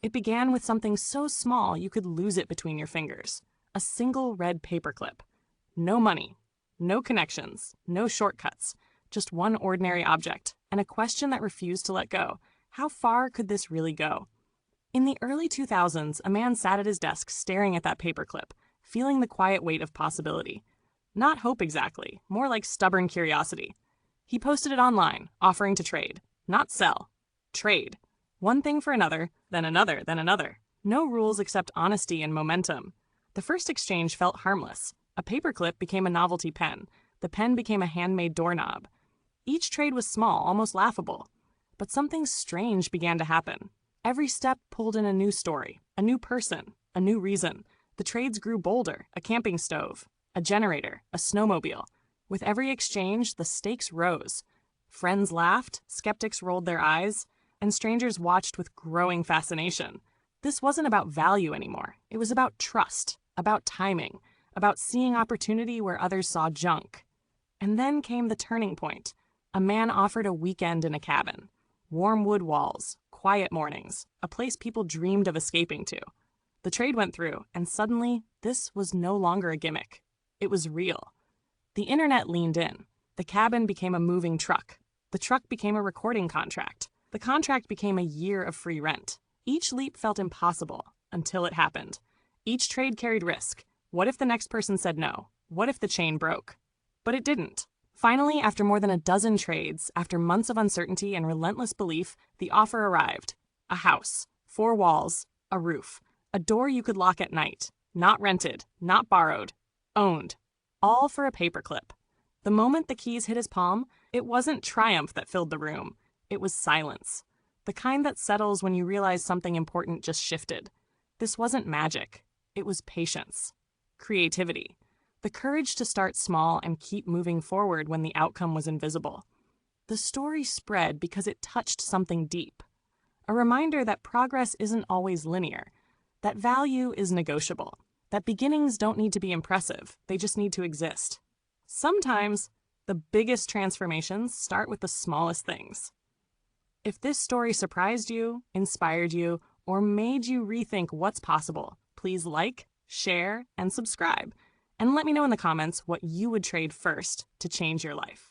It began with something so small you could lose it between your fingers. A single red paperclip. No money, no connections, no shortcuts, just one ordinary object, and a question that refused to let go. How far could this really go? In the early 2000s, a man sat at his desk staring at that paperclip, feeling the quiet weight of possibility. Not hope exactly, more like stubborn curiosity. He posted it online, offering to trade. Not sell. Trade. One thing for another, then another, then another. No rules except honesty and momentum. The first exchange felt harmless. A paperclip became a novelty pen. The pen became a handmade doorknob. Each trade was small, almost laughable. But something strange began to happen. Every step pulled in a new story, a new person, a new reason. The trades grew bolder: a camping stove, a generator, a snowmobile. With every exchange, the stakes rose. Friends laughed, skeptics rolled their eyes, and strangers watched with growing fascination. This wasn't about value anymore. It was about trust, about timing, about seeing opportunity where others saw junk. And then came the turning point. A man offered a weekend in a cabin. Warm wood walls, quiet mornings, a place people dreamed of escaping to. The trade went through, and suddenly, this was no longer a gimmick. It was real. The internet leaned in. The cabin became a moving truck. The truck became a recording contract. The contract became a year of free rent. Each leap felt impossible, until it happened. Each trade carried risk. What if the next person said no? What if the chain broke? But it didn't. Finally, after more than a dozen trades, after months of uncertainty and relentless belief, the offer arrived. A house, 4 walls, a roof, a door you could lock at night. Not rented, not borrowed, owned. All for a paperclip. The moment the keys hit his palm, it wasn't triumph that filled the room. It was silence. The kind that settles when you realize something important just shifted. This wasn't magic. It was patience. Creativity. The courage to start small and keep moving forward when the outcome was invisible. The story spread because it touched something deep. A reminder that progress isn't always linear, that value is negotiable, that beginnings don't need to be impressive, they just need to exist. Sometimes, the biggest transformations start with the smallest things. If this story surprised you, inspired you, or made you rethink what's possible, please like, share, and subscribe. And let me know in the comments what you would trade first to change your life.